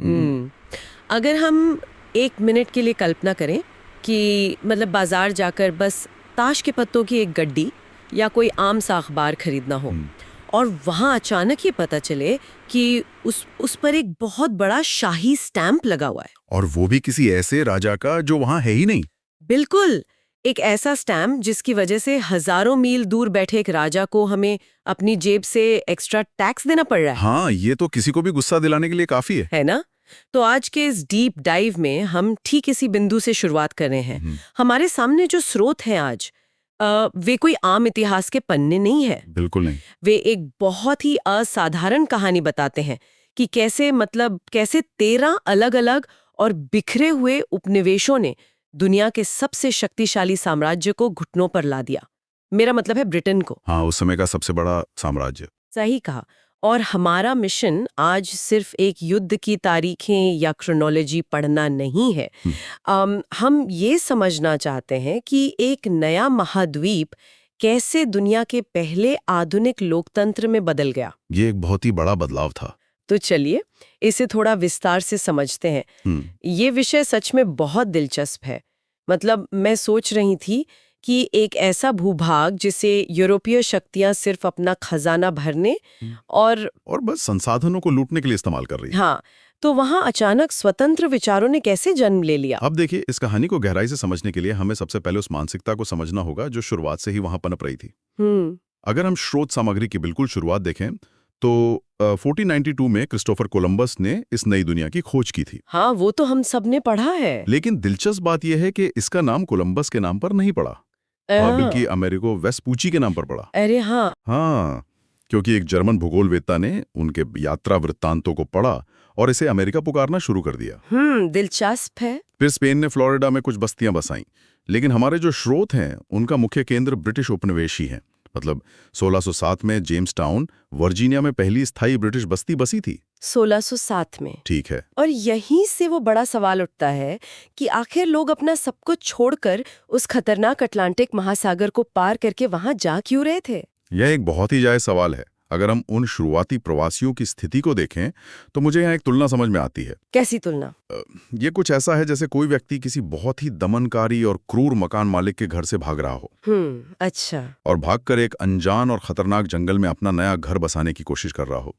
हम्म अगर हम एक मिनट के लिए कल्पना करें कि मतलब बाजार जाकर बस ताश के पत्तों की एक गड्डी या कोई आम सा अखबार खरीदना हो हम्म, और वहां अचानक ये पता चले कि उस पर एक बहुत बड़ा शाही स्टैंप लगा हुआ है। और वो भी किसी ऐसे राजा का जो वहां है ही नहीं। बिल्कुल, एक ऐसा स्टैम्प जिसकी वजह से हजारों मील दूर बैठे एक राजा को हमें अपनी जेब से एक्स्ट्रा टैक्स देना पड़ रहा हाँ, ये तो किसी को भी गुस्सा दिलाने के लिए काफी है। है ना? तो आज के इस डीप डाइव में हम ठीक इसी बिंदु से शुरुआत कर रहे हैं। हम्म, हमारे सामने जो स्रोत हैं आज, वे कोई आम इतिहास के पन्ने नहीं है। बिल्कुल नहीं। वे एक बहुत ही असाधारण कहानी बताते हैं कि कैसे 13 अलग-अलग और बिखरे हुए उपनिवेशों ने दुनिया के सबसे शक्तिशाली साम्राज्य को घुटनों पर ला दिया। मेरा मतलब है ब्रिटेन को। हाँ, उस समय का सबसे बड़ा साम्राज्य। सही कहा। और हमारा मिशन आज सिर्फ एक युद्ध की तारीखें या क्रोनोलॉजी पढ़ना नहीं है। हम्म, हम ये समझना चाहते हैं कि एक नया महाद्वीप कैसे दुनिया के पहले आधुनिक लोकतंत्र में बदल गया। ये एक बहुत ही बड़ा बदलाव था। तो चलिए इसे थोड़ा विस्तार से समझते हैं। हम्म, ये विषय सच में बहुत दिलचस्प है। मतलब मैं सोच रही थी कि एक ऐसा भूभाग जिसे यूरोपीय शक्तियां सिर्फ अपना खजाना भरने हम्म। और और बस संसाधनों को लूटने के लिए इस्तेमाल कर रही है। हाँ, तो वहां अचानक स्वतंत्र विचारों ने कैसे जन्म ले लिया। अब देखिए, इस कहानी को गहराई से समझने के लिए हमें सबसे पहले उस मानसिकता को समझना होगा जो शुरुआत से ही वहां पनप रही थी। हम्म अगर हम स्रोत सामग्री की बिल्कुल शुरुआत देखें तो 1492 में क्रिस्टोफर कोलंबस ने इस नई दुनिया की खोज की थी। हाँ, वो तो हम सब ने पढ़ा है। लेकिन दिलचस्प बात यह है कि इसका नाम कोलंबस के नाम पर नहीं पड़ा, बल्कि अमेरिको वेस्पूची के नाम पर पड़ा। अरे हाँ। हाँ, क्योंकि एक जर्मन भूगोलवेत्ता ने उनके यात्रा वृत्तांतों को पढ़ा और इसे अमेरिका पुकारना शुरू कर दिया। दिलचस्प है। फिर स्पेन ने फ्लोरिडा में कुछ बस्तियां बसाईं। लेकिन हमारे जो स्रोत हैं उनका मुख्य केंद्र ब्रिटिश उपनिवेश ही है। मतलब 1607 में जेम्स टाउन, वर्जीनिया में पहली स्थायी ब्रिटिश बस्ती बसी थी। 1607 में। ठीक है। और यहीं से वो बड़ा सवाल उठता है कि आखिर लोग अपना सब कुछ छोड़कर उस खतरनाक अटलांटिक महासागर को पार करके वहां जा क्यों रहे थे। यह एक बहुत ही जायज सवाल है। अगर हम उन शुरुआती प्रवासियों की स्थिति को देखें तो मुझे यहाँ एक तुलना समझ में आती है। कैसी तुलना। ये कुछ ऐसा है जैसे कोई व्यक्ति किसी बहुत ही दमनकारी और क्रूर मकान मालिक के घर से भाग रहा हो। अच्छा। और भागकर एक अनजान और खतरनाक जंगल में अपना नया घर बसाने की कोशिश कर रहा हो।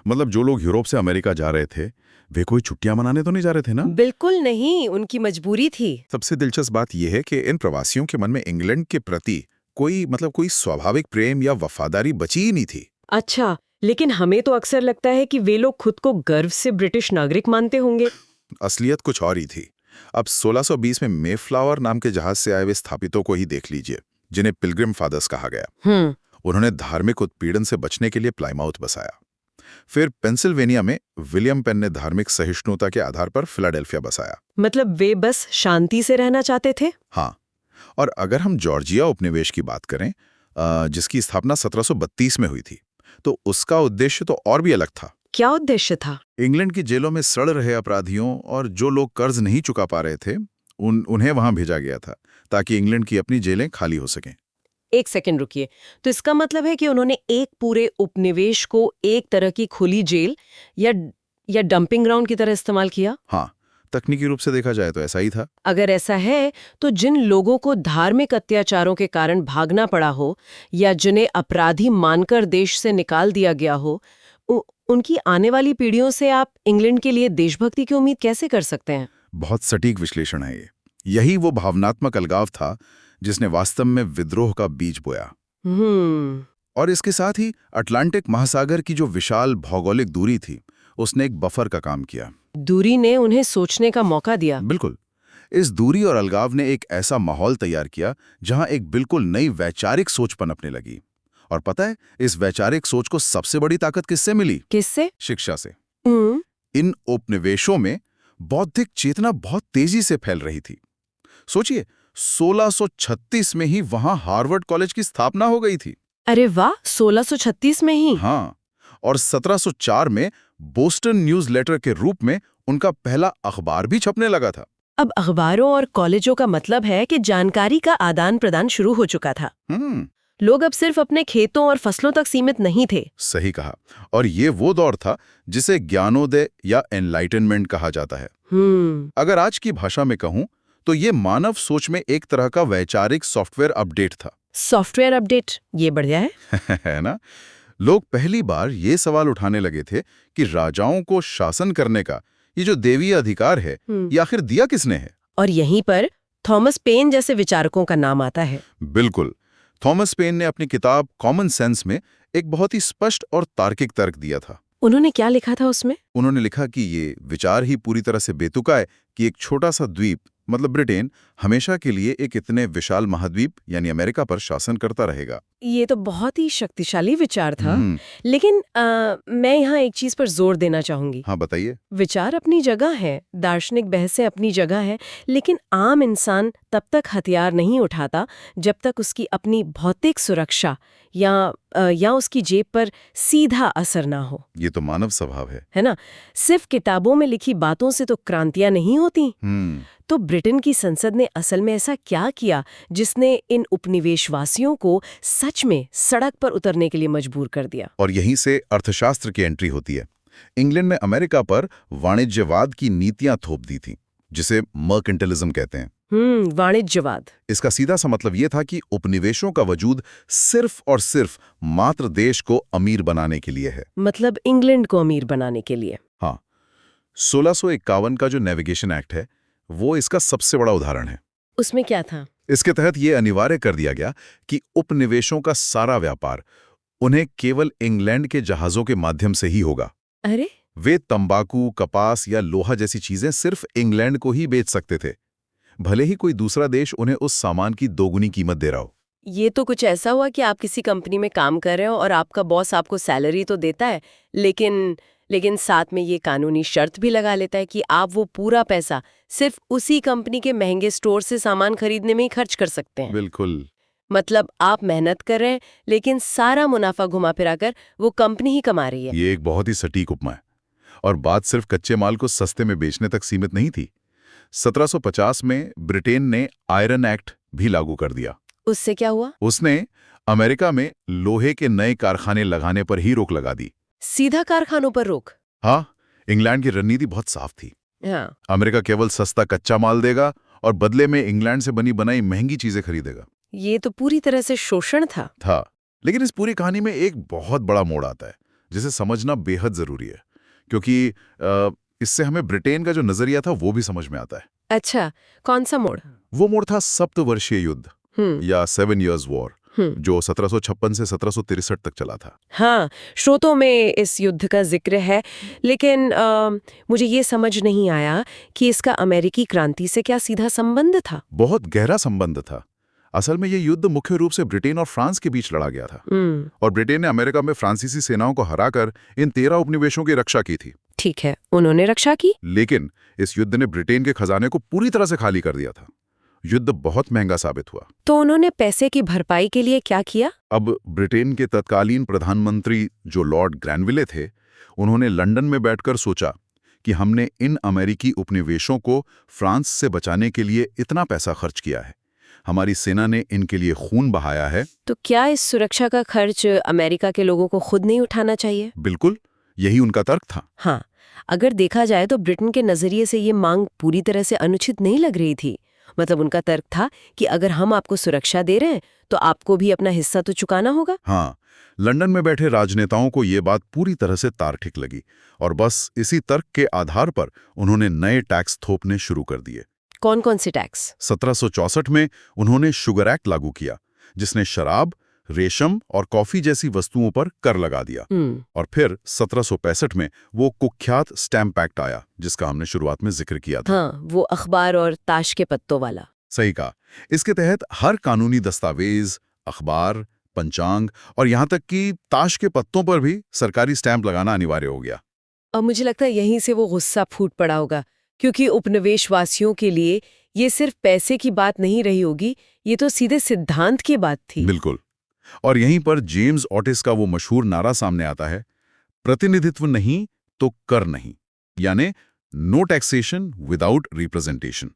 मतलब जो लोग यूरोप से अमेरिका जा रहे थे वे कोई छुट्टियां मनाने तो नहीं जा रहे थे ना। बिल्कुल नहीं, उनकी मजबूरी थी। सबसे दिलचस्प बात यह है कि इन प्रवासियों के मन में इंग्लैंड के प्रति कोई स्वाभाविक प्रेम या वफादारी बची ही नहीं थी। अच्छा, लेकिन हमें तो अक्सर लगता है कि वे लोग खुद को गर्व से ब्रिटिश नागरिक मानते होंगे। असलियत कुछ और ही थी। अब 1620 में मेफ्लावर नाम के जहाज से आए हुए स्थापितों को ही देख लीजिए, जिन्हें पिलग्रिम फादर्स कहा गया। उन्होंने धार्मिक उत्पीड़न से बचने के लिए प्लाईमाउथ बसाया। फिर पेंसिल्वेनिया में विलियम पेन ने धार्मिक सहिष्णुता के आधार पर फिलाडेल्फिया बसाया। मतलब वे बस शांति से रहना चाहते थे। हाँ, और अगर हम जॉर्जिया उपनिवेश की बात करें, जिसकी स्थापना 1732 में हुई थी, तो उसका उद्देश्य तो और भी अलग था। क्या उद्देश्य था। इंग्लैंड की जेलों में सड़ रहे अपराधियों और जो लोग कर्ज नहीं चुका पा रहे थे उन्हें वहां भेजा गया था ताकि इंग्लैंड की अपनी जेलें खाली हो सकें। एक सेकंड रुकिए, तो इसका मतलब है कि उन्होंने एक पूरे उपनिवेश को एक तरह की खुली जेल या डंपिंग ग्राउंड की तरह इस्तेमाल किया। हाँ, तकनीकी रूप से देखा जाए तो ऐसा ही था। अगर ऐसा है तो जिन लोगों को धार्मिक अत्याचारों के कारण भागना पड़ा हो या जिन्हें अपराधी मानकर देश से निकाल दिया गया हो, उनकी आने वाली पीढ़ियों से आप इंग्लैंड के लिए देशभक्ति की उम्मीद कैसे कर सकते हैं। बहुत सटीक विश्लेषण है ये। यही वो भावनात्मक अलगाव था जिसने वास्तव में विद्रोह का बीज बोया। और इसके साथ ही अटलांटिक महासागर की जो विशाल भौगोलिक दूरी थी उसने एक बफर का काम किया। दूरी ने उन्हें सोचने का मौका दिया। बिल्कुल। इस दूरी और अलगाव ने एक ऐसा माहौल तैयार किया जहां एक बिल्कुल नई वैचारिक सोच पनपने लगी। और पता है, इस वैचारिक सोच को सबसे बड़ी ताकत किससे मिली? किससे? शिक्षा से। इन उपनिवेशों में बौद्धिक चेतना बहुत तेजी से फैल रही थी। सोचिए, 1636 में ही वहां हार्वर्ड कॉलेज की स्थापना हो गई थी। अरे वाह, 1636 में ही। हाँ, और 1704 में बोस्टन न्यूज लेटर के रूप में उनका पहला अखबार भी छपने लगा था। अब अखबारों और कॉलेजों का मतलब है कि जानकारी का आदान प्रदान शुरू हो चुका था। लोग अब सिर्फ अपने खेतों और फसलों तक सीमित नहीं थे। सही कहा। और ये वो दौर था जिसे ज्ञानोदय या एनलाइटनमेंट कहा जाता है। अगर आज की भाषा में कहूं तो ये मानव सोच में एक तरह का वैचारिक सॉफ्टवेयर अपडेट था। सॉफ्टवेयर अपडेट, ये बढ़िया है। है ना? लोग पहली बार ये सवाल उठाने लगे थे कि राजाओं को शासन करने का ये जो देवीय अधिकार है, ये आखिर दिया किसने है? और यहीं पर थॉमस पेन जैसे विचारकों का नाम आता है। बिल्कुल। थॉमस पेन ने अपनी किताब कॉमन सेंस में एक बहुत ही स्पष्ट और तार्किक तर्क दिया था। उन्होंने क्या लिखा था उसमें? उन्होंने लिखा कि ये विचार ही पूरी तरह से बेतुका है कि एक छोटा सा द्वीप मतलब ब्रिटेन हमेशा के लिए एक इतने विशाल महाद्वीप यानी अमेरिका पर शासन करता रहेगा। ये तो बहुत ही शक्तिशाली विचार था। लेकिन मैं यहाँ एक चीज पर जोर देना चाहूंगी। हाँ, बताइए। विचार अपनी जगह है, दार्शनिक बहसें अपनी जगह है, लेकिन आम इंसान तब तक हथियार नहीं उठाता जब तक उसकी अपनी भौतिक सुरक्षा या उसकी जेब पर सीधा असर ना हो। ये तो मानव स्वभाव है ना? सिर्फ किताबों में लिखी बातों से तो क्रांतियां नहीं होती। तो ब्रिटेन की संसद ने असल में ऐसा क्या किया जिसने इन उपनिवेशवासियों को सच में सड़क पर उतरने के लिए मजबूर कर दिया? और यहीं से अर्थशास्त्र की एंट्री होती है। इंग्लैंड ने अमेरिका पर वाणिज्यवाद की नीतियां थोप दी थी, जिसे मर्केंटिलिज्म कहते हैं। वाणिज्यवाद। इसका सीधा सा मतलब यह था कि उपनिवेशों का वजूद सिर्फ और सिर्फ मात्र देश को अमीर बनाने के लिए है। मतलब इंग्लैंड को अमीर बनाने के लिए। हाँ, 1651 का जो नेविगेशन एक्ट है वो इसका सबसे बड़ा उदाहरण है। उसमें क्या था? इसके तहत यह अनिवार्य कर दिया गया कि उपनिवेशों का सारा व्यापार उन्हें केवल इंग्लैंड के जहाजों के माध्यम से ही होगा। अरे, वे तंबाकू, कपास या लोहा जैसी चीजें सिर्फ इंग्लैंड को ही बेच सकते थे, भले ही कोई दूसरा देश उन्हें उस सामान की दोगुनी कीमत दे रहा हो। ये तो कुछ ऐसा हुआ कि आप किसी कंपनी में काम कर रहे हो और आपका बॉस आपको सैलरी तो देता है, लेकिन साथ में ये कानूनी शर्त भी लगा लेता है कि आप वो पूरा पैसा सिर्फ उसी कंपनी के महंगे स्टोर से सामान खरीदने में ही खर्च कर सकते हैं। बिल्कुल। मतलब आप मेहनत कर रहे हैं, लेकिन सारा मुनाफा घुमा फिरा कर वो कंपनी ही कमा रही है। ये एक बहुत ही सटीक उपमा है। और बात सिर्फ कच्चे माल को सस्ते में बेचने तक सीमित नहीं थी। 1750 में ब्रिटेन ने आयरन एक्ट भी लागू कर दिया। उससे क्या हुआ? उसने अमेरिका में लोहे के नए कारखाने लगाने पर ही रोक लगा दी। सीधा कारखानों पर रोक? हाँ, इंग्लैंड की रणनीति बहुत साफ थी। हाँ। अमेरिका केवल सस्ता कच्चा माल देगा और बदले में इंग्लैंड से बनी बनाई महंगी चीजें खरीदेगा। ये तो पूरी तरह से शोषण था। लेकिन इस पूरी कहानी में एक बहुत बड़ा मोड़ आता है जिसे समझना बेहद जरूरी है, क्योंकि इससे हमें ब्रिटेन का जो नजरिया था वो भी समझ में आता है। अच्छा, कौन सा मोड़? वो मोड़ था सप्तवर्षीय युद्ध या 7 Years War, जो 1756 से 1763 तक चला था। हाँ, स्रोतों में इस युद्ध का जिक्र है, लेकिन मुझे ये समझ नहीं आया कि इसका अमेरिकी क्रांति से क्या सीधा संबंध था? बहुत गहरा संबंध था। असल में ये युद्ध मुख्य रूप से ब्रिटेन और फ्रांस के बीच लड़ा गया था। और ब्रिटेन ने अमेरिका में फ्रांसीसी सेनाओं को हराकर इन 13 उपनिवेशों की रक्षा की थी। ठीक है, उन्होंने रक्षा की। लेकिन इस युद्ध ने ब्रिटेन के खजाने को पूरी तरह से खाली कर दिया था। युद्ध बहुत महंगा साबित हुआ। तो उन्होंने पैसे की भरपाई के लिए क्या किया? अब ब्रिटेन के तत्कालीन प्रधानमंत्री जो लॉर्ड ग्रैनविले थे, उन्होंने लंदन में बैठकर सोचा कि हमने इन अमेरिकी उपनिवेशों को फ्रांस से बचाने के लिए इतना पैसा खर्च किया है, हमारी सेना ने इनके लिए खून बहाया है, तो क्या इस सुरक्षा का खर्च अमेरिका के लोगों को खुद नहीं उठाना चाहिए? बिल्कुल, यही उनका तर्क था। हाँ, अगर देखा जाए तो ब्रिटेन के नजरिए से ये मांग पूरी तरह से अनुचित नहीं लग रही थी। मतलब उनका तर्क था कि अगर हम आपको सुरक्षा दे रहे हैं तो आपको भी अपना हिस्सा तो चुकाना होगा। हाँ, लंदन में बैठे राजनेताओं को ये बात पूरी तरह से तार्किक लगी और बस इसी तर्क के आधार पर उन्होंने नए टैक्स थोपने शुरू कर दिए। कौन कौन से टैक्स? 1764 में उन्होंने शुगर एक्ट लागू किया, जिसने शराब, रेशम और कॉफी जैसी वस्तुओं पर कर लगा दिया। और फिर 1765 में वो कुख्यात स्टैम्प एक्ट आया, जिसका हमने शुरुआत में जिक्र किया था। हाँ, वो अखबार और ताश के पत्तों वाला। सही कहा। इसके तहत हर कानूनी दस्तावेज, अखबार, पंचांग और यहाँ तक कि ताश के पत्तों पर भी सरकारी स्टैंप लगाना अनिवार्य हो गया। अब मुझे लगता है यहीं से वो गुस्सा फूट पड़ा होगा, क्योंकि उपनिवेशवासियों के लिए ये सिर्फ पैसे की बात नहीं रही होगी, ये तो सीधे सिद्धांत की बात थी। बिल्कुल। और यहीं पर जेम्स ऑटिस का वो मशहूर नारा सामने आता है, प्रतिनिधित्व नहीं तो कर नहीं, यानी नो टैक्सेशन विदाउट रिप्रेजेंटेशन।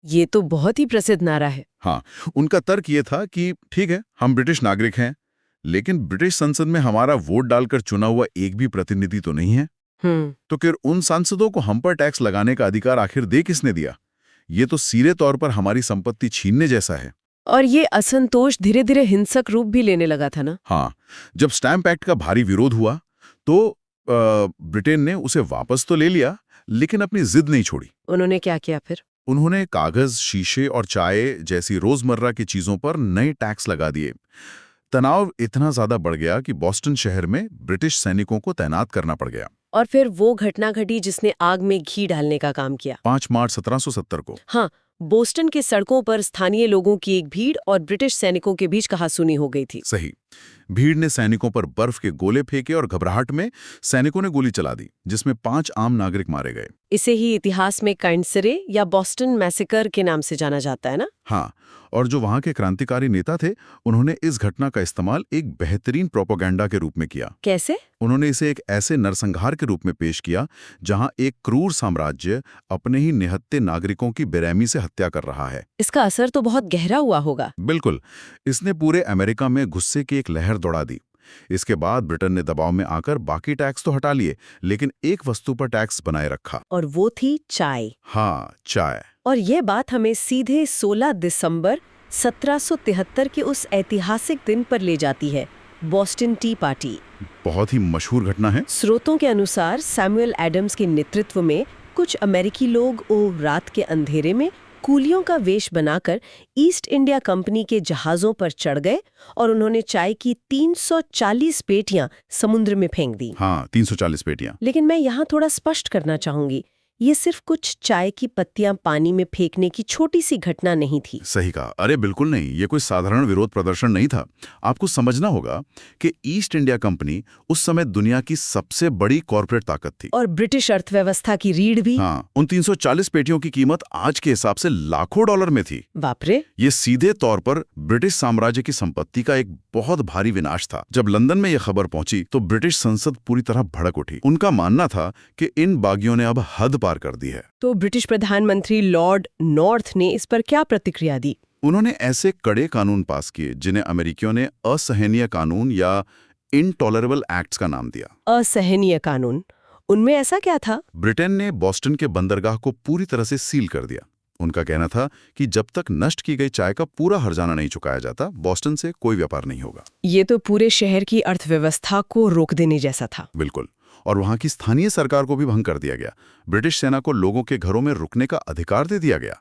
ये तो बहुत ही प्रसिद्ध नारा है। हाँ, उनका तर्क ये था कि ठीक है, हम ब्रिटिश नागरिक हैं, लेकिन ब्रिटिश संसद में हमारा वोट डालकर चुना हुआ एक भी प्रतिनिधि तो नहीं है। तो फिर उन सांसदों को हम पर टैक्स लगाने का अधिकार आखिर दे किसने दिया? ये तो सीधे तौर पर हमारी संपत्ति छीनने जैसा है। और ये असंतोष धीरे धीरे हिंसक रूप भी लेने लगा था ना? हाँ, जब स्टैम्प एक्ट का भारी विरोध हुआ तो ब्रिटेन ने उसे वापस तो ले लिया, लेकिन अपनी जिद नहीं छोड़ी। उन्होंने क्या किया फिर? उन्होंने कागज, शीशे और चाय जैसी रोजमर्रा की चीजों पर नए टैक्स लगा दिए। तनाव इतना ज्यादा बढ़ गया कि बॉस्टन शहर में ब्रिटिश सैनिकों को तैनात करना पड़ गया। और फिर वो घटना घटी जिसने आग में घी डालने का काम किया। 5 मार्च 1770 को। हाँ, बोस्टन के सड़कों पर स्थानीय लोगों की एक भीड़ और ब्रिटिश सैनिकों के बीच कहासुनी हो गई थी। सही। भीड़ ने सैनिकों पर बर्फ के गोले फेंके और घबराहट में सैनिकों ने गोली चला दी, जिसमें 5 आम नागरिक मारे गए। इसे ही इतिहास में काइंडसरे या बॉस्टन मैसेकर के नाम से जाना जाता है ना? हाँ, और जो वहां के क्रांतिकारी नेता थे, उन्होंने इस घटना का इस्तेमाल एक बेहतरीन प्रोपेगेंडा के रूप में किया। कैसे? उन्होंने इसे एक ऐसे नरसंहार के रूप में पेश किया जहां एक क्रूर साम्राज्य अपने ही निहत्थे नागरिकों की बेरहमी से हत्या कर रहा है। इसका असर तो बहुत गहरा हुआ होगा। बिल्कुल। इसने पूरे अमेरिका में गुस्से की एक लहर दौड़ा दी। इसके बाद ब्रिटेन ने दबाव में आकर बाकी टैक्स तो हटा लिए, लेकिन एक वस्तु पर टैक्स बनाए रखा। और वो थी चाय। हाँ, चाय। और ये बात हमें सीधे 16 दिसंबर 1773 के उस ऐतिहासिक दिन पर ले जाती है, बॉस्टन टी पार्टी। बहुत ही मशहूर घटना है। स्रोतों के अनुसार सैमुअल एडम्स के नेतृत्व में कुछ अमेरिकी लोग रात के अंधेरे में कूलियों का वेश बनाकर ईस्ट इंडिया कंपनी के जहाजों पर चढ़ गए और उन्होंने चाय की 340 पेटियां समुद्र में फेंक दी। हाँ, 340 पेटियां। लेकिन मैं यहाँ थोड़ा स्पष्ट करना चाहूंगी, ये सिर्फ कुछ चाय की पत्तियां पानी में फेंकने की छोटी सी घटना नहीं थी। सही कहा। अरे बिल्कुल नहीं, ये कोई साधारण विरोध प्रदर्शन नहीं था। आपको समझना होगा कि ईस्ट इंडिया कंपनी उस समय दुनिया की सबसे बड़ी कॉर्पोरेट ताकत थी। और ब्रिटिश अर्थव्यवस्था की रीढ़ भी। हाँ, उन 340 पेटियों की कीमत आज के हिसाब से लाखों डॉलर में थी। बाप रे! ये सीधे तौर पर ब्रिटिश साम्राज्य की संपत्ति का एक बहुत भारी विनाश था। जब लंदन में यह खबर पहुंची तो ब्रिटिश संसद पूरी तरह भड़क उठी। उनका मानना था कि इन बागियों ने अब हद पार कर दी है। तो ब्रिटिश प्रधानमंत्री लॉर्ड नॉर्थ ने इस पर क्या प्रतिक्रिया दी? उन्होंने ऐसे कड़े कानून पास किए जिन्हें अमेरिकियों ने असहनीय कानून या इनटॉलरेबल एक्ट्स का नाम दिया। असहनीय कानून? उनमें ऐसा क्या था? ब्रिटेन ने बॉस्टन के बंदरगाह को पूरी तरह से सील कर दिया। उनका कहना था कि जब तक नष्ट की गई चाय का पूरा हर्जाना नहीं चुकाया जाता, बॉस्टन से कोई व्यापार नहीं होगा। ये तो पूरे शहर की अर्थव्यवस्था को रोक देने जैसा था। बिल्कुल। और वहां की स्थानीय सरकार को भी भंग कर दिया गया। ब्रिटिश सेना को लोगों के घरों में रुकने का अधिकार दे दिया गया।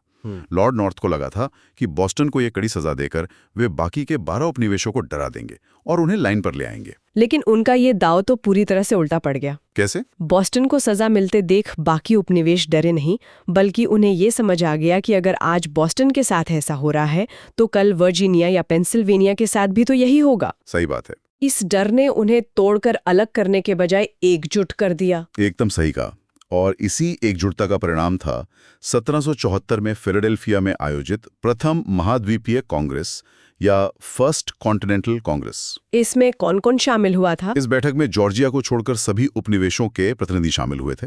लॉर्ड नॉर्थ को लगा था कि बॉस्टन को ये कड़ी सजा देकर वे बाकी के 12 उपनिवेशों को डरा देंगे और उन्हें लाइन पर ले आएंगे। लेकिन उनका ये दाव तो पूरी तरह से उल्टा पड़ गया। कैसे? बॉस्टन को सजा मिलते देख बाकी उपनिवेश डरे नहीं, बल्कि उन्हें ये समझ आ गया कि अगर आज बॉस्टन के साथ ऐसा हो रहा है तो कल वर्जीनिया या पेंसिल्वेनिया के साथ भी तो यही होगा। सही बात है। इस डर ने उन्हें तोड़कर अलग करने के बजाय एकजुट कर दिया। एकदम सही कहा। और इसी एकजुटता का परिणाम था 1774 में फिलाडेल्फिया में आयोजित प्रथम महाद्वीपीय कांग्रेस या फर्स्ट कॉन्टिनेंटल कांग्रेस। इसमें कौन कौन शामिल हुआ था? इस बैठक में जॉर्जिया को छोड़कर सभी उपनिवेशों के प्रतिनिधि शामिल हुए थे,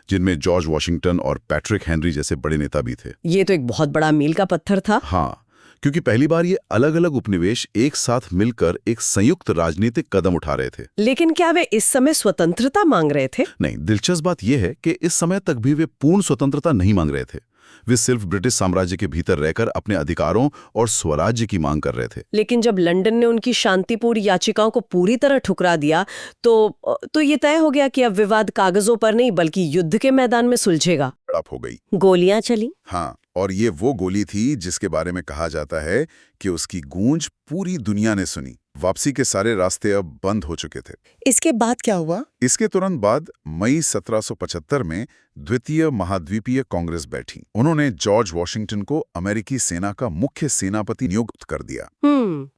जिनमें जॉर्ज वॉशिंगटन और पैट्रिक हेनरी जैसे बड़े नेता भी थे। ये तो एक बहुत बड़ा मील का पत्थर था। हाँ, क्योंकि पहली बार ये अलग अलग उपनिवेश एक साथ मिलकर एक संयुक्त राजनीतिक कदम उठा रहे थे। लेकिन क्या वे इस समय स्वतंत्रता मांग रहे थे? नहीं, दिलचस्प बात यह है कि इस समय तक भी वे पूर्ण स्वतंत्रता नहीं मांग रहे थे। वे सिर्फ ब्रिटिश साम्राज्य के भीतर रहकर अपने अधिकारों और स्वराज्य की मांग कर रहे थे। लेकिन जब लंदन ने उनकी शांतिपूर्ण याचिकाओं को पूरी तरह ठुकरा दिया तो ये तय हो गया कि अब विवाद कागजों पर नहीं बल्कि युद्ध के मैदान में सुलझेगा। झड़प हो गई। गोलियां चली। हाँ, और ये वो गोली थी जिसके बारे में कहा जाता है कि उसकी गूंज पूरी दुनिया ने सुनी। वापसी के सारे रास्ते अब बंद हो चुके थे। इसके बाद क्या हुआ? इसके तुरंत बाद मई 1775 में द्वितीय महाद्वीपीय कांग्रेस बैठी। उन्होंने जॉर्ज वॉशिंगटन को अमेरिकी सेना का मुख्य सेनापति नियुक्त कर दिया।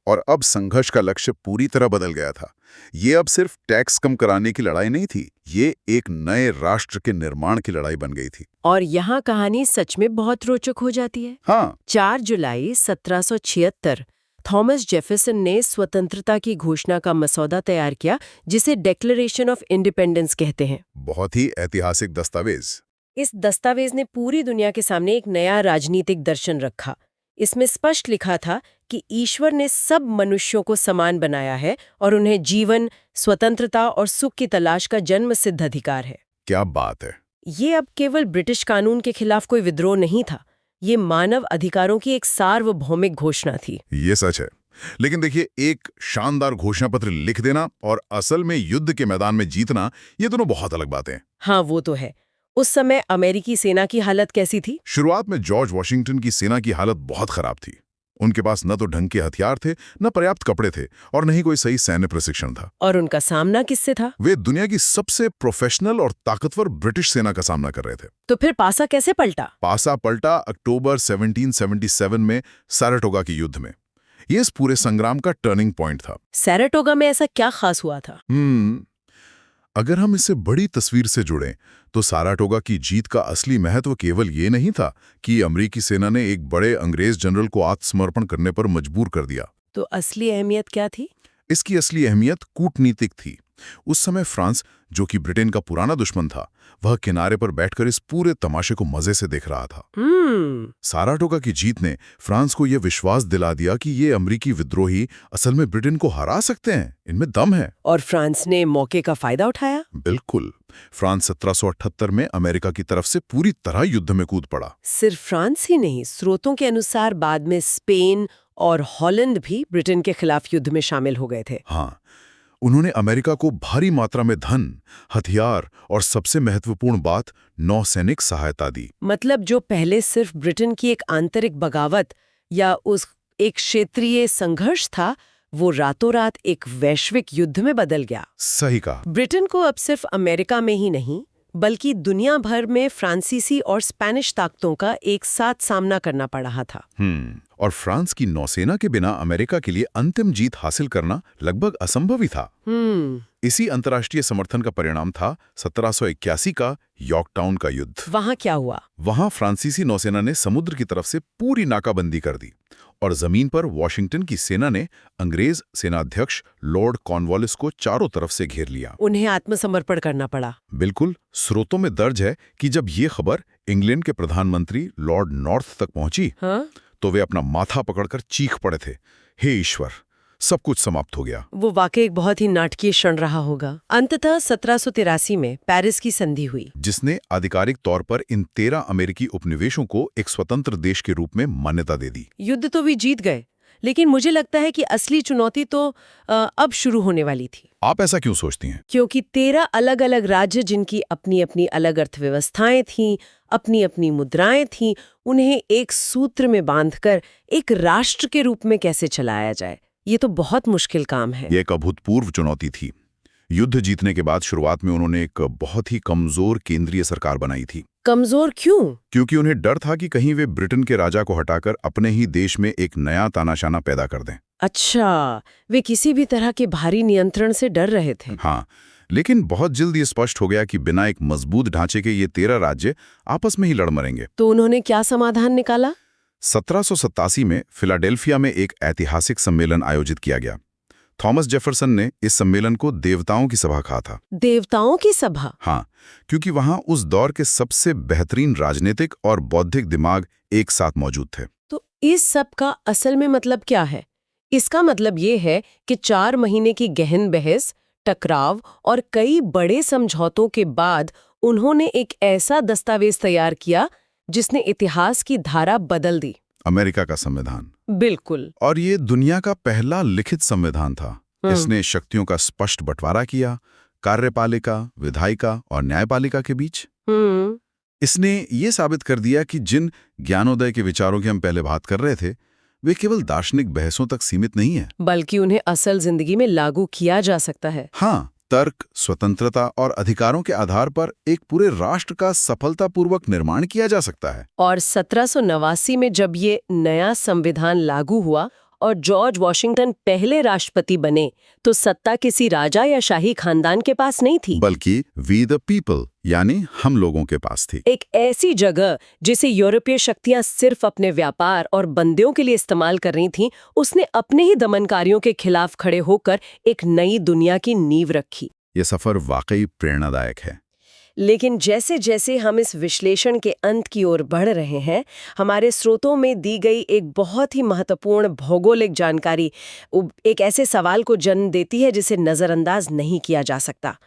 और अब संघर्ष का लक्ष्य पूरी तरह बदल गया था। ये अब सिर्फ टैक्स कम कराने की लड़ाई नहीं थी, ये एक नए राष्ट्र के निर्माण की लड़ाई बन गई थी। और यहाँ कहानी सच में बहुत रोचक हो जाती है। हाँ, 4 जुलाई 1776 थॉमस जेफरसन ने स्वतंत्रता की घोषणा का मसौदा तैयार किया, जिसे डिक्लेरेशन ऑफ इंडिपेंडेंस कहते हैं। बहुत ही ऐतिहासिक दस्तावेज। इस दस्तावेज ने पूरी दुनिया के सामने एक नया राजनीतिक दर्शन रखा। इसमें स्पष्ट लिखा था कि ईश्वर ने सब मनुष्यों को समान बनाया है और उन्हें जीवन, स्वतंत्रता और सुख की तलाश का जन्म सिद्ध अधिकार है। क्या बात है। ये अब केवल ब्रिटिश कानून के खिलाफ कोई विद्रोह नहीं था, ये मानव अधिकारों की एक सार्वभौमिक घोषणा थी। ये सच है। लेकिन देखिए, एक शानदार घोषणा पत्र लिख देना और असल में युद्ध के मैदान में जीतना, ये दोनों बहुत अलग बातें हैं। हाँ, वो तो है। उस समय अमेरिकी सेना की हालत कैसी थी? शुरुआत में जॉर्ज वॉशिंगटन की सेना की हालत बहुत खराब थी। उनके पास न तो ढंग के हथियार थे, न पर्याप्त कपड़े थे और न ही कोई सही सैन्य प्रशिक्षण था। और उनका सामना किससे था? वे दुनिया की सबसे प्रोफेशनल और ताकतवर ब्रिटिश सेना का सामना कर रहे थे। तो फिर पासा कैसे पलटा? पासा पलटा अक्टूबर 1777 में सैराटोगा के युद्ध में। ये इस पूरे संग्राम का टर्निंग पॉइंट था। सैराटोगा में ऐसा क्या खास हुआ था? अगर हम इसे बड़ी तस्वीर से जुड़ें तो सैराटोगा की जीत का असली महत्व केवल ये नहीं था कि अमेरिकी सेना ने एक बड़े अंग्रेज जनरल को आत्मसमर्पण करने पर मजबूर कर दिया। तो असली अहमियत क्या थी? इसकी असली अहमियत कूटनीतिक थी। उस समय फ्रांस, जो कि ब्रिटेन का पुराना दुश्मन था, वह किनारे पर बैठकर इस पूरे तमाशे को मजे से देख रहा था। सैराटोगा की जीत ने फ्रांस को यह विश्वास दिला दिया कि ये अमेरिकी विद्रोही असल में ब्रिटेन को हरा सकते हैं, इनमें दम है। और फ्रांस ने मौके का फायदा उठाया? बिल्कुल। फ्रांस 1778 में अमेरिका की तरफ से पूरी तरह युद्ध में कूद पड़ा। सिर्फ फ्रांस ही नहीं, स्रोतों के अनुसार बाद में स्पेन और हॉलैंड भी ब्रिटेन के खिलाफ युद्ध में शामिल हो गए थे। हाँ, उन्होंने अमेरिका को भारी मात्रा में धन, हथियार और सबसे महत्वपूर्ण बात, नौसैनिक सहायता दी। मतलब जो पहले सिर्फ ब्रिटेन की एक आंतरिक बगावत या उस एक क्षेत्रीय संघर्ष था, वो रातों रात एक वैश्विक युद्ध में बदल गया। सही कहा। ब्रिटेन को अब सिर्फ अमेरिका में ही नहीं, बल्कि दुनिया भर में फ्रांसीसी और स्पेनिश ताकतों का एक साथ सामना करना पड़ रहा था। और फ्रांस की नौसेना के बिना अमेरिका के लिए अंतिम जीत हासिल करना लगभग असंभव ही था। इसी अंतर्राष्ट्रीय समर्थन का परिणाम था 1781 का यॉर्कटाउन का युद्ध। वहां क्या हुआ? वहां फ्रांसीसी नौसेना ने समुद्र की तरफ से पूरी नाकाबंदी कर दी और जमीन पर वॉशिंगटन की सेना ने अंग्रेज सेनाध्यक्ष लॉर्ड कॉर्नवालिस को चारों तरफ से घेर लिया। उन्हें आत्मसमर्पण करना पड़ा। बिल्कुल। स्रोतों में दर्ज है कि जब ये खबर इंग्लैंड के प्रधानमंत्री लॉर्ड नॉर्थ तक पहुंची, तो वे अपना माथा पकड़कर चीख पड़े थे, हे ईश्वर, सब कुछ समाप्त हो गया। वो वाकई एक बहुत ही नाटकीय क्षण रहा होगा। अंततः 1783 में पेरिस की संधि हुई, जिसने आधिकारिक तौर पर इन 13 अमेरिकी उपनिवेशों को एक स्वतंत्र देश के रूप में मान्यता दे दी। युद्ध तो भी जीत गए, लेकिन मुझे लगता है कि असली चुनौती तो अब शुरू होने वाली थी। आप ऐसा क्यों सोचती हैं? क्योंकि 13 अलग अलग राज्य, जिनकी अपनी अपनी अलग अर्थव्यवस्थाएं थीं, अपनी अपनी मुद्राएं थीं, उन्हें एक सूत्र में बांधकर एक राष्ट्र के रूप में कैसे चलाया जाए, ये तो बहुत मुश्किल काम है। ये एक अभूतपूर्व चुनौती थी। युद्ध जीतने के बाद शुरुआत में उन्होंने एक बहुत ही कमजोर केंद्रीय सरकार बनाई थी। कमजोर क्यों? क्योंकि उन्हें डर था कि कहीं वे ब्रिटेन के राजा को हटाकर अपने ही देश में एक नया तानाशाना पैदा कर दें। अच्छा, वे किसी भी तरह के भारी नियंत्रण से डर रहे थे। हाँ, लेकिन बहुत जल्द ये स्पष्ट हो गया कि बिना एक मजबूत ढांचे के ये 13 राज्य आपस में ही लड़ मरेंगे। तो उन्होंने क्या समाधान निकाला? 1787 में फिलाडेल्फिया में एक ऐतिहासिक सम्मेलन आयोजित किया गया। थॉमस जेफरसन ने इस सम्मेलन को देवताओं की सभा कहा था। देवताओं की सभा? हाँ, क्योंकि वहां उस दौर के सबसे बेहतरीन राजनीतिक और बौद्धिक दिमाग एक साथ मौजूद थे। तो इस सब का असल में मतलब क्या है? इसका मतलब ये है कि 4 महीने की गहन बहस, टकराव और कई बड़े समझौतों के बाद उन्होंने एक ऐसा दस्तावेज तैयार किया जिसने इतिहास की धारा बदल दी। अमेरिका का संविधान। बिल्कुल। और ये दुनिया का पहला लिखित संविधान था। इसने शक्तियों का स्पष्ट बंटवारा किया, कार्यपालिका, विधायिका और न्यायपालिका के बीच। इसने ये साबित कर दिया कि जिन ज्ञानोदय के विचारों की हम पहले बात कर रहे थे, वे केवल दार्शनिक बहसों तक सीमित नहीं है, बल्कि उन्हें असल जिंदगी में लागू किया जा सकता है। हाँ, तर्क, स्वतंत्रता और अधिकारों के आधार पर एक पूरे राष्ट्र का सफलतापूर्वक निर्माण किया जा सकता है। और 1789 में जब ये नया संविधान लागू हुआ और जॉर्ज वॉशिंगटन पहले राष्ट्रपति बने, तो सत्ता किसी राजा या शाही खानदान के पास नहीं थी, बल्कि वी द पीपल यानी हम लोगों के पास थी। एक ऐसी जगह जिसे यूरोपीय शक्तियां सिर्फ अपने व्यापार और बंदियों के लिए इस्तेमाल कर रही थीं, उसने अपने ही दमनकारियों के खिलाफ खड़े होकर एक नई दुनिया की नींव रखी। ये सफर वाकई प्रेरणादायक है। लेकिन जैसे जैसे हम इस विश्लेषण के अंत की ओर बढ़ रहे हैं, हमारे स्रोतों में दी गई एक बहुत ही महत्वपूर्ण भौगोलिक जानकारी एक ऐसे सवाल को जन्म देती है जिसे नजरअंदाज नहीं किया जा सकता।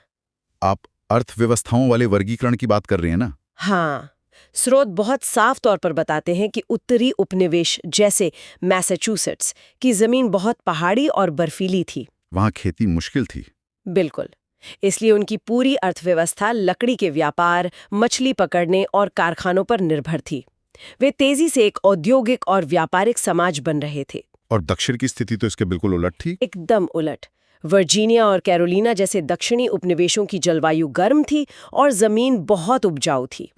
आप अर्थव्यवस्थाओं वाले वर्गीकरण की बात कर रहे हैं ना? हाँ, स्रोत बहुत साफ तौर पर बताते हैं कि उत्तरी उपनिवेश जैसे मैसाचुसेट्स की जमीन बहुत पहाड़ी और बर्फीली थी। वहाँ खेती मुश्किल थी। बिल्कुल। इसलिए उनकी पूरी अर्थव्यवस्था लकड़ी के व्यापार, मछली पकड़ने और कारखानों पर निर्भर थी। वे तेजी से एक औद्योगिक और व्यापारिक समाज बन रहे थे। और दक्षिण की स्थिति तो इसके बिल्कुल उलट थी। एकदम उलट। वर्जीनिया और कैरोलिना जैसे दक्षिणी उपनिवेशों की जलवायु गर्म थी और जमीन बहुत उपजाऊ थी।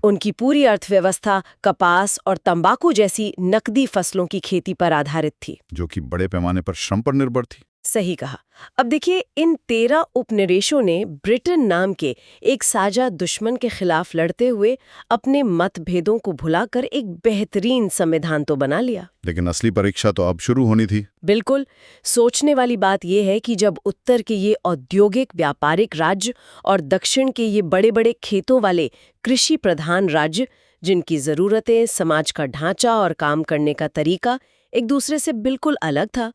उनकी पूरी अर्थव्यवस्था कपास और तंबाकू जैसी नकदी फसलों की खेती पर आधारित थी, जो कि बड़े पैमाने पर श्रम पर निर्भर थी। सही कहा। अब देखिए, इन 13 उपनिवेशों ने ब्रिटेन नाम के एक साझा दुश्मन के खिलाफ लड़ते हुए अपने मतभेदों को भुलाकर एक बेहतरीन संविधान तो बना लिया। लेकिन असली परीक्षा तो अब शुरू होनी थी। बिल्कुल। सोचने वाली बात यह है कि जब उत्तर के ये औद्योगिक व्यापारिक राज्य और दक्षिण के ये बड़े-बड़े खेतों वाले कृषि प्रधान राज्य, जिनकी जरूरतें, समाज का ढांचा और काम करने का तरीका एक दूसरे से बिल्कुल अलग था,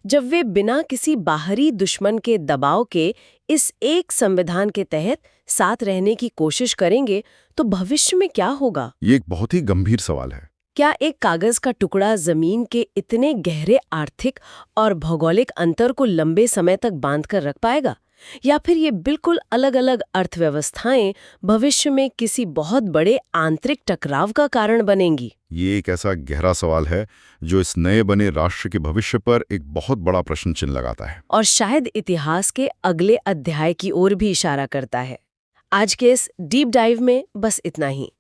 जब वे बिना किसी बाहरी दुश्मन के दबाव के इस एक संविधान के तहत साथ रहने की कोशिश करेंगे, तो भविष्य में क्या होगा? ये एक बहुत ही गंभीर सवाल है। क्या एक कागज का टुकड़ा जमीन के इतने गहरे आर्थिक और भौगोलिक अंतर को लंबे समय तक बांध कर रख पाएगा, या फिर ये बिल्कुल अलग-अलग अर्थव्यवस्थाएं भविष्य में किसी बहुत बड़े आंतरिक टकराव का कारण बनेंगी? ये एक ऐसा गहरा सवाल है जो इस नए बने राष्ट्र के भविष्य पर एक बहुत बड़ा प्रश्न चिन्ह लगाता है और शायद इतिहास के अगले अध्याय की ओर भी इशारा करता है। आज के इस डीप डाइव में बस इतना ही।